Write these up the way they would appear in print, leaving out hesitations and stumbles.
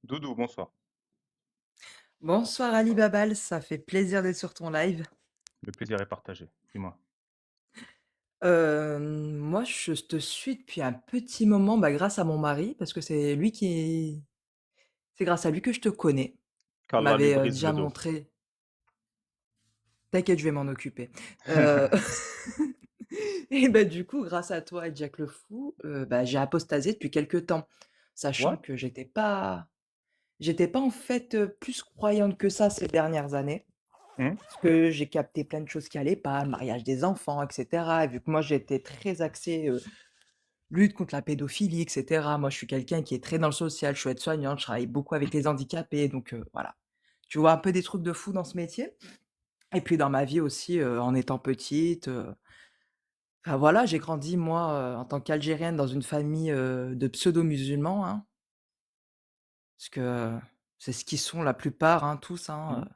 Doudou, bonsoir. Bonsoir Ali Babal, ça fait plaisir d'être sur ton live. Le plaisir est partagé. Dis-moi. Moi, je te suis depuis un petit moment, bah, grâce à mon mari, parce que c'est grâce à lui que je te connais. Il Qu'Allah lui m'avait, brise déjà le dos. montré. T'inquiète, je vais m'en occuper. Heu et bah, du coup, grâce à toi et Jack le Fou, bah, j'ai apostasé depuis quelque temps, sachant What? que j'étais pas en fait, plus croyante que ça ces dernières années. Mmh. Parce que j'ai capté plein de choses qui allaient pas, le mariage des enfants et cetera, et vu que moi j'étais très axée, lutte contre la pédophilie et cetera. Moi je suis quelqu'un qui est très dans le social, je suis aide-soignante, je travaille beaucoup avec les handicapés donc voilà. Tu vois un peu des trucs de fou dans ce métier et puis dans ma vie aussi, en étant petite, enfin voilà, j'ai grandi moi, en tant qu'Algérienne dans une famille, de pseudo-musulmans, hein, parce que, c'est ce qu'ils sont la plupart, hein, tous, hein, Mmh.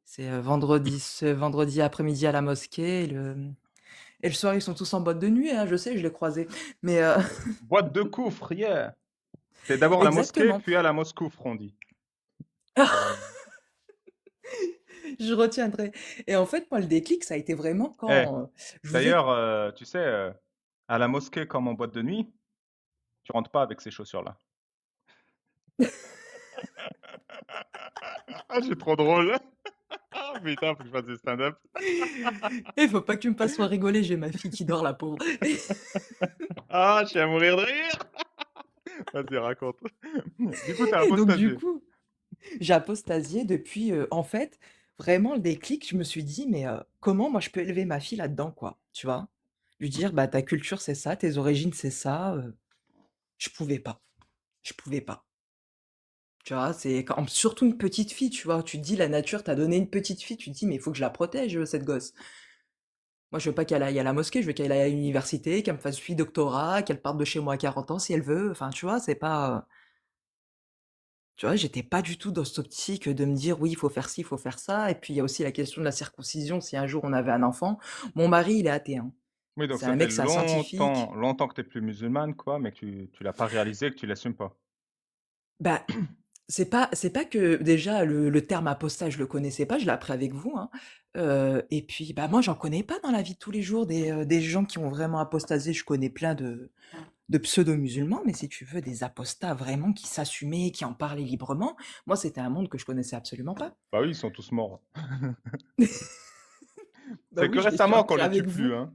c'est, vendredi après-midi à la mosquée et le soir, ils sont tous en boîte de nuit, hein, je sais, je l'ai croisé. Mais Boîte de coufre, yeah! C'est d'abord la mosquée, exactement. puis à la moscoufre, on dit. Je retiendrai et en fait, moi, le déclic, ça a été vraiment Eh, quand, je vous ai d'ailleurs, tu sais, à la mosquée comme en boîte de nuit, tu rentres pas avec ces chaussures-là. Ah, c'est trop drôle. Ah putain, faut que je fasse du stand-up. Faut pas que tu me fasses trop rigoler, j'ai ma fille qui dort, la pauvre. Ah, je suis à mourir de rire. Vas-y, raconte. Du coup, tu as Et donc du apostasié. coup, j'ai apostasié depuis, en fait, vraiment le déclic, je me suis dit: «Mais, comment moi je peux élever ma fille là-dedans, quoi?» Tu vois? Lui dire: «Bah, ta culture, c'est ça, tes origines, c'est ça», je pouvais pas, je pouvais pas. Tu vois? C'est quand surtout une petite fille, tu vois? Tu te dis: «La nature t'a donné une petite fille», tu te dis: «Mais il faut que je la protège, cette gosse». Moi, je veux pas qu'elle aille à la mosquée, je veux qu'elle aille à l'université, qu'elle me fasse 8 doctorats, qu'elle parte de chez moi à 40 ans si elle veut. Enfin, tu vois? C'est pas, tu vois? J'étais pas du tout dans cette optique, de me dire: «Oui, il faut faire ci, il faut faire ça» et puis il y a aussi la question de la circoncision si un jour on avait un enfant. Mon mari, il est athée, hein. Oui, donc C'est ça un fait mec, c'est un scientifique. longtemps que tu es plus musulmane, quoi, mais que tu l'as pas réalisé, que tu l'assumes pas. Bah, c'est pas que déjà le terme apostat, je le connaissais pas, je l'ai appris avec vous, hein, et puis, bah, moi, j'en connais pas dans la vie de tous les jours des gens qui ont vraiment apostasé. Je connais plein de pseudo-musulmans, mais si tu veux des apostats vraiment qui s'assumaient, qui en parlaient librement, moi, c'était un monde que je connaissais absolument pas. Bah oui, ils sont tous morts. Bah C'est que oui, je l'ai su récemment qu'on appris les tue avec plus, vous. hein.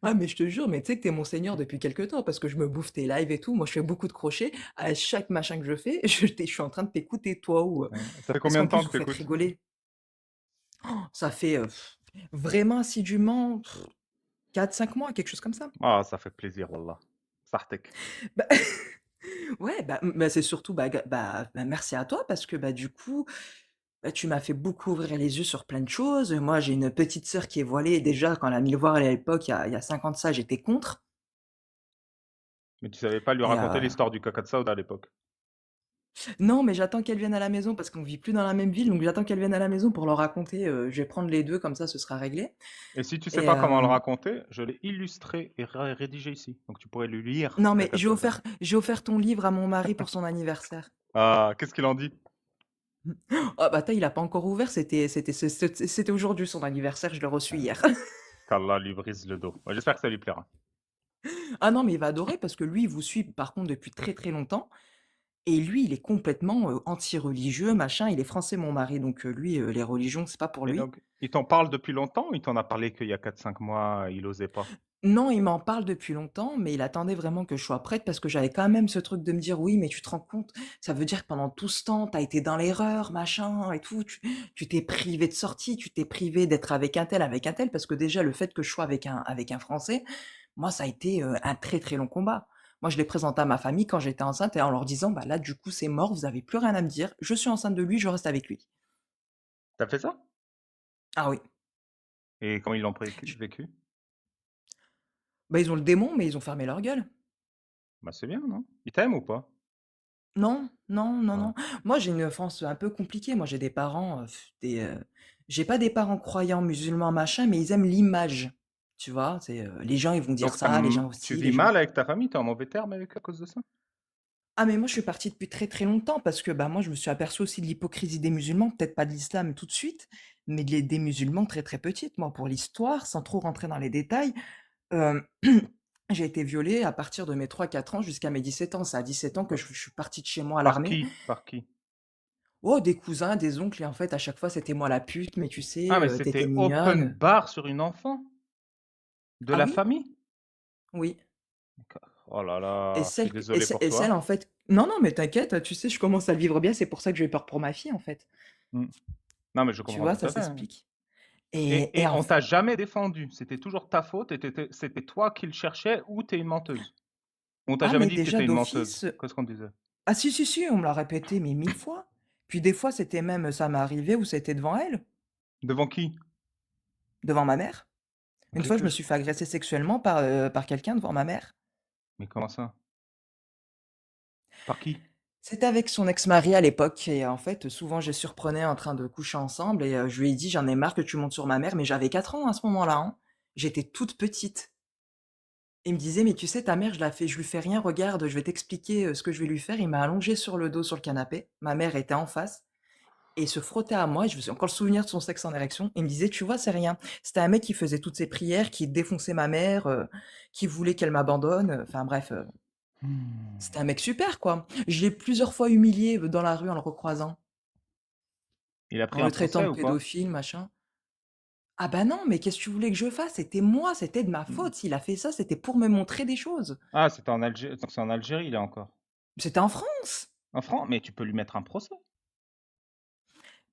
Ah mais je te jure, mais tu sais que tu es mon seigneur depuis quelque temps parce que je me bouffe tes lives et tout. Moi, je fais beaucoup de crochets. À chaque machin que je fais, je suis en train de t'écouter toi ou Ça fait parce combien qu'en de temps plus, que vous tu faites écoutes? rigoler. Ça fait, vraiment assidûment 4-5 mois, quelque chose comme ça. Ah, ça fait plaisir, wallah. Sartek. Bah, ouais, bah, c'est surtout, merci à toi parce que, bah, du coup, bah, tu m'as fait beaucoup ouvrir les yeux sur plein de choses. Moi, j'ai une petite sœur qui est voilée et déjà quand elle a mis le voile à l'époque, il y a 5 ans de ça, j'étais contre Mais tu savais pas lui et raconter l'histoire du caca de Saouda à l'époque? non, mais j'attends qu'elle vienne à la maison parce qu'on vit plus dans la même ville, donc j'attends qu'elle vienne à la maison pour leur raconter, je vais prendre les 2 comme ça ce sera réglé Et si tu sais et pas comment le raconter, je l'ai illustré et rédigé ici, donc tu pourrais lui lire non, mais caca de Saouda. j'ai offert ton livre à mon mari pour son anniversaire. Ah, qu'est-ce qu'il en dit? Ah bah, attends, il a pas encore ouvert, c'était aujourd'hui son anniversaire, je l'ai reçu hier. Qu'Allah lui brise le dos. Ouais, j'espère que ça lui plaira. Ah non, mais il va adorer parce que lui, il vous suit par contre depuis très, très longtemps et lui, il est complètement, anti-religieux, machin. Il est français mon mari, donc lui, les religions, c'est pas pour Et lui. donc, il t'en parle depuis longtemps ou il t'en a parlé qu'il y a 4, 5 mois, il osait pas? Non, il m'en parle depuis longtemps, mais il attendait vraiment que je sois prête parce que j'avais quand même ce truc de me dire: «Oui, mais tu te rends compte, ça veut dire que pendant tout ce temps, tu as été dans l'erreur, machin et tout, tu t'es privé de sorties, tu t'es privé d'être avec un tel», parce que déjà le fait que je sois avec un Français, moi ça a été, un très, très long combat. Moi, je l'ai présenté à ma famille quand j'étais enceinte et en leur disant: «Bah là, du coup, c'est mort, vous avez plus rien à me dire, je suis enceinte de lui, je reste avec lui». Tu as fait ça? Ah oui, Et comment ils l'ont j vécu? bah, ils ont le démon, mais ils ont fermé leur gueule. Bah, c'est bien, non? Il t'aime ou pas? Non, non, non, Ah. non. Moi, j'ai une enfance un peu compliquée. Moi, j'ai des parents, j'ai pas des parents croyants musulmans, machin, mais ils aiment l'image, tu vois? Les gens, ils vont dire Donc ça, les gens tu aussi, les vis gens mal avec ta famille? Tu es en mauvais termes avec à cause de ça? Ah mais moi je suis partie depuis très, très longtemps parce que, bah, moi je me suis aperçue aussi de l'hypocrisie des musulmans, peut-être pas de l'islam tout de suite, mais des musulmans très, très petites. Moi pour l'histoire, sans trop rentrer dans les détails, hem, j'ai été violée à partir de mes 3 4 ans jusqu'à mes 17 ans. C'est à 17 ans que Heu, je suis partie de chez moi à par l'armée. qui? Par qui? Oh des cousins, des oncles et en fait à chaque fois c'était moi la pute, mais tu Ah sais, mais tu c'était open mignonne. bar sur une enfant? De Ah la oui? famille? Oui. D'accord. Oh là Et là, je suis celle que désolé pour et celle toi. en fait non, non mais t'inquiète, tu sais je commence à le vivre bien, c'est pour ça que j'ai peur pour ma fille en fait. Mmh. Non mais je Tu comprends vois? tout Ça à fait, hein. s'explique. Et Et en on f t'a jamais défendu? C'était toujours ta faute et c'était toi qui le cherchais ou tu es une menteuse? On t'a ah jamais mais dit que tu déjà étais une menteuse? d'office, Qu'est-ce qu'on disait? ah si, si, si, on me l'a répété mais 1000 fois. Puis des fois c'était même ça m'est arrivé où c'était devant elle, Devant qui? devant ma mère. Une fois je Que me je suis fait agresser sexuellement par quelqu'un devant ma mère. mais comment ça? Par qui? C'était avec son ex-mari à l'époque et en fait, souvent je les surprenais en train de coucher ensemble et je lui ai dit: «J'en ai marre que tu montes sur ma mère», mais j'avais 4 ans à ce moment-là, hein. J'étais toute petite. Il me disait: «Mais tu sais ta mère je lui fais rien, regarde, je vais t'expliquer, ce que je vais lui faire». Il m'a allongée sur le dos sur le canapé. Ma mère était en face et il se frottait à moi et je me suis encore le souvenir de son sexe en érection. Il me disait: «Tu vois, c'est rien». C'était un mec qui faisait toutes ses prières, qui défonçait ma mère, qui voulait qu'elle m'abandonne, enfin bref, Mmh. c'était un mec super quoi. Je l'ai plusieurs fois humilié, dans la rue en le recroisant, Il a pris en un le traitant procès de ou pas? pédophile, machin. Ah bah non, mais qu'est-ce que tu voulais que je fasse? C'était moi, c'était de ma Mmh. faute. S'il a fait ça, c'était pour me montrer des choses. Ah, c'était en Algérie, donc c'est en Algérie, là, encore? C'était en France! En France? Mais tu peux lui mettre un procès.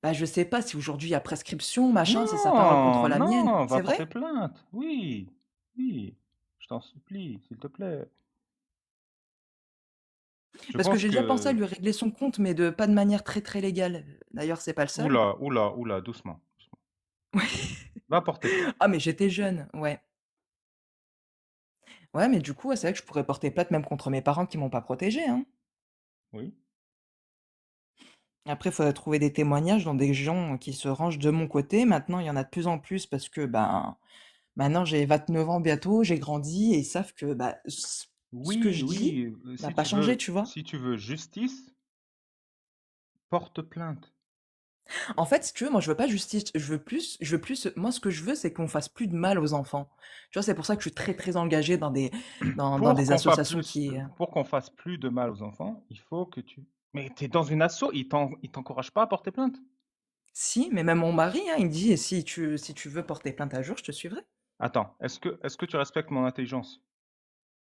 Bah, je sais pas si aujourd'hui il y a prescription, machin, c'est sa parole contre Non, la mienne. non, va C'est porter vrai? plainte. Oui, oui, je t'en supplie, s'il te plaît. Je Parce que pense j'ai déjà pensé à que lui régler son compte, mais de pas de manière très, très légale. D'ailleurs, c'est pas le ouh seul. là, ouh là, ouh là, doucement, doucement. Va porter plainte. Ah, mais j'étais jeune, ouais. Ouais, mais du coup, ouais, c'est vrai que je pourrais porter plainte même contre mes parents qui m'ont pas protégée, hein. Oui. Après, il faudrait trouver des témoignages dans des gens qui se rangent de mon côté. Maintenant, il y en a de plus en plus parce que, ben, maintenant j'ai 29 ans bientôt, j'ai grandi et ils savent que, bah, ce que Oui, je dis oui, n'a pas changé, tu vois? si tu veux justice, porte plainte. En fait, si tu veux, moi, je veux pas justice, je veux plus moi, ce que je veux, c'est qu'on fasse plus de mal aux enfants. Tu vois? C'est pour ça que je suis très, très engagée dans des dans Pour des qu'on fasse associations plus qui, pour qu'on fasse plus de mal aux enfants, il faut que tu mais tu es dans une asso, ils t'encouragent pas à porter plainte? si, mais même mon mari, hein, il me dit: «Si tu veux porter plainte un jour, je te suivrai». Attends, est-ce que tu respectes mon intelligence?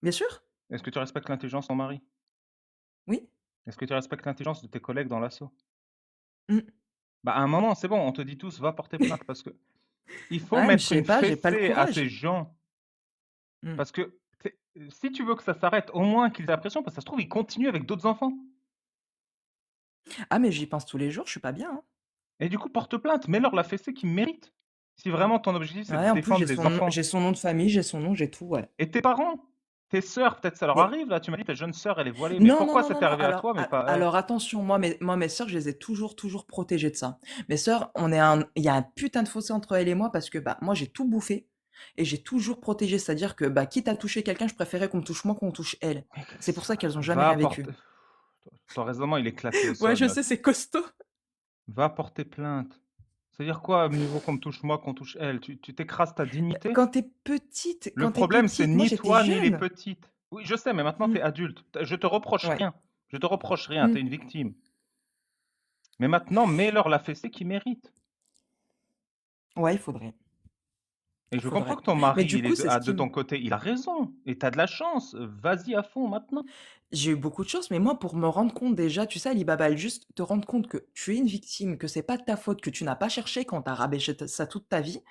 Bien sûr, Est-ce que tu respectes l'intelligence de ton mari? oui. Est-ce que tu respectes l'intelligence de tes collègues dans l'asso? Mmh. Bah, à un moment, c'est bon, on te dit tous: «Va porter plainte» parce que il faut Ouais, mais je mettre sais une pas, j'ai pas le fessée à ces courage. gens Mmh. parce que si tu veux que ça s'arrête, au moins qu'ils aient la pression parce que ça se trouve, ils continuent avec d'autres enfants Ah, mais j'y pense tous les jours, je suis pas bien, hein. et du coup, porte plainte, mets-leur la fessée qu'ils méritent. Si vraiment ton objectif, c'est de Ouais, en plus, défendre les j'ai enfants son nom de famille, j'ai son nom, j'ai tout, ouais. et tes parents, tes sœurs, peut-être ça leur Mais arrive là, tu m'as dit ta jeune sœur, elle est voilée, mais non, non, pourquoi non, ça non, t'est non, arrivé à alors toi mais pas à elle? alors attention, moi mes sœurs, je les ai toujours, toujours protégées de ça. Mes sœurs, il y a un putain de fossé entre elles et moi parce que, bah, moi, j'ai tout bouffé et j'ai toujours protégé. C'est-à-dire que, bah, quitte à toucher quelqu'un, je préférais qu'on me touche moi qu'on touche elles. C'est pour ça qu'elles ont jamais Va rien porter vécu. ton raisonnement, il est claqué au Ouais, sol je là. sais, c'est costaud. Va porter plainte. C'est-à-dire quoi, mieux vaut qu'on me touche moi qu'on touche elle? Tu t'écrases ta Bah, dignité? quand tu es petite Le quand tu es problème, c'est petite, moi, ni j'étais toi ni les jeune. petites. Oui, je sais, mais maintenant tu Mmh. es adulte. Je te reproche Ouais. rien. Je te reproche rien, tu es Mmh. une victime. Mais maintenant, mets-leur la fessée qu'ils méritent. Ouais, il faudrait, Et il je comprends faudrait. que ton Mais mari, du coup, c'est ce de qui me ton côté, il a raison et tu as de la chance. Vas-y à fond maintenant. j'ai eu beaucoup de chance, mais moi, pour me rendre compte déjà, tu sais, Alibaba, juste te rendre compte que tu es une victime, que c'est pas de ta faute, que tu n'as pas cherché, quand tu as rabâché ça toute ta vie,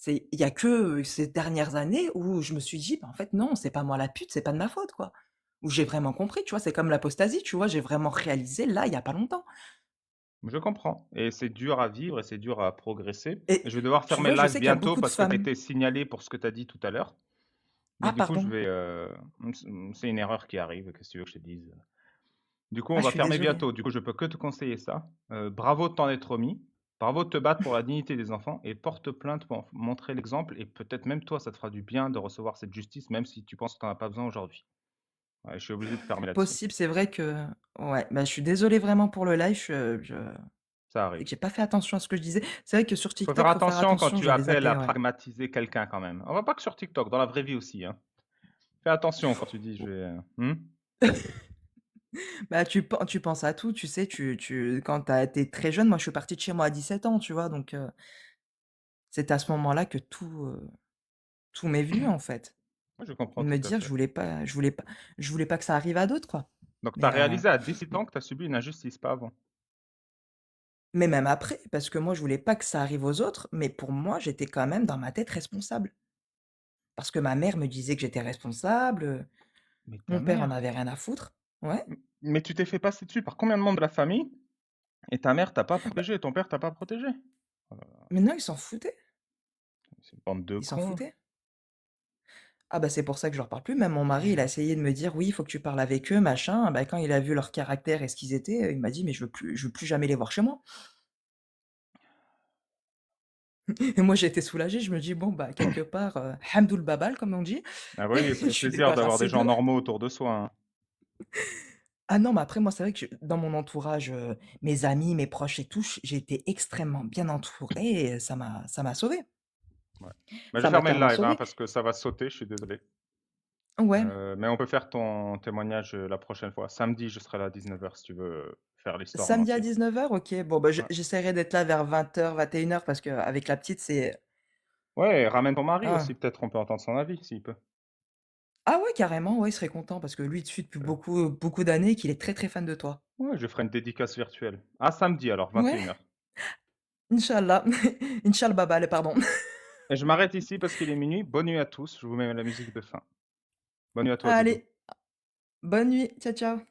il y a que ces dernières années où je me suis dit: «Bah, en fait, non, c'est pas moi la pute, c'est pas de ma faute, quoi». Où j'ai vraiment compris, tu vois? C'est comme l'apostasie, tu vois? J'ai vraiment réalisé là, il y a pas longtemps. Je comprends et c'est dur à vivre et c'est dur à progresser. Et Je vais devoir tu fermer vois, le je live sais qu'il y a bientôt beaucoup de parce que tu as femmes été signalé pour ce que tu as dit tout à l'heure. Mais ah du coup, je pardon, vais, c'est une erreur qui arrive, qu'est-ce que tu veux que je te dise? Du coup, on ah je va suis fermer désolée. bientôt. Du coup, je peux que te conseiller ça. Bravo de t'en être remis. Bravo de te battre pour la dignité des enfants et porte plainte pour montrer l'exemple et peut-être même toi, ça te fera du bien de recevoir cette justice, même si tu penses que tu en as pas besoin aujourd'hui. Ouais, je suis obligé de fermer là-dessus. Possible, c'est vrai que ouais, bah, je suis désolée vraiment pour le live, je Ça c'est arrive. que j'ai pas fait attention à ce que je disais. C'est vrai que sur Faut faire TikTok, faut faire attention quand attention, tu j'avais appelles à zappé, ouais. pragmatiser quelqu'un quand même. On va pas que sur TikTok, dans la vraie vie aussi, hein. Fais attention quand tu dis: «Je vais», mmh? Bah, tu penses à tout, tu sais, tu quand tu es très jeune, moi je suis partie de chez moi à 17 ans, tu vois? Donc c'est à ce moment-là que tout m'est venu, en fait. Oui, je comprends De me tout à dire: fait. je voulais pas que ça arrive à d'autres, quoi. Donc tu as Mais réalisé à 18 ans que tu as subi une injustice, pas avant? mais même après, parce que moi je voulais pas que ça arrive aux autres, mais pour moi, j'étais quand même dans ma tête responsable. Parce que ma mère me disait que j'étais responsable, Mais ta mon père en mère? avait rien à foutre. Ouais, Mais tu t'es fait passer dessus par combien de membres de la famille et ta mère t'a pas protégé et ton père t'a pas protégé? Oh là là, mais non, ils s'en foutaient, c'est une bande de ils s'en cons. foutaient. Ah bah, c'est pour ça que je leur parle plus. Même mon mari, il a essayé de me dire: «Oui, il faut que tu parles avec eux, machin». Bah, quand il a vu leur caractère et ce qu'ils étaient, il m'a dit: «Mais je veux plus jamais les voir chez moi». Et moi, j'étais soulagée, je me dis: «Bon, bah, quelque part, hamdoul babal comme on dit, Ah bah oui, ça je fait suis plaisir d'avoir des débarrassée gens d'eux». normaux autour de soi, hein. Ah non, mais après moi, c'est vrai que dans mon entourage, mes amis, mes proches et tout, j'ai été extrêmement bien entourée et ça m'a sauvée. Ouais. Bah, je vais Ça m'a fermer le clairement live, hein, sauvée. parce que ça va sauter, je suis désolé. Ouais. Mais on peut faire ton témoignage, la prochaine fois. Samedi, je serai là à 19 heures si tu veux faire l'histoire en Samedi à entier. 19 heures, OK. Bon, bah, Ouais. j'essaierai d'être là vers 20 h, 21 h parce qu'avec la petite, c'est Ouais, et ramène ton mari aussi, ah. peut-être on peut entendre son avis s'il peut. Ah ouais, carrément, ouais, il serait content parce que lui, il te suit depuis beaucoup d'années et qu'il est très, très fan de toi. Ouais, je ferai une dédicace virtuelle. À samedi alors, Ouais, 21 heures. inch'Allah. Inch'Allah babal, pardon. Et je m'arrête ici parce qu'il est minuit. Bonne nuit à tous, je vous mets la musique de fin. Bonne nuit à toi, doudou. Allez, bonne nuit. Ciao, ciao.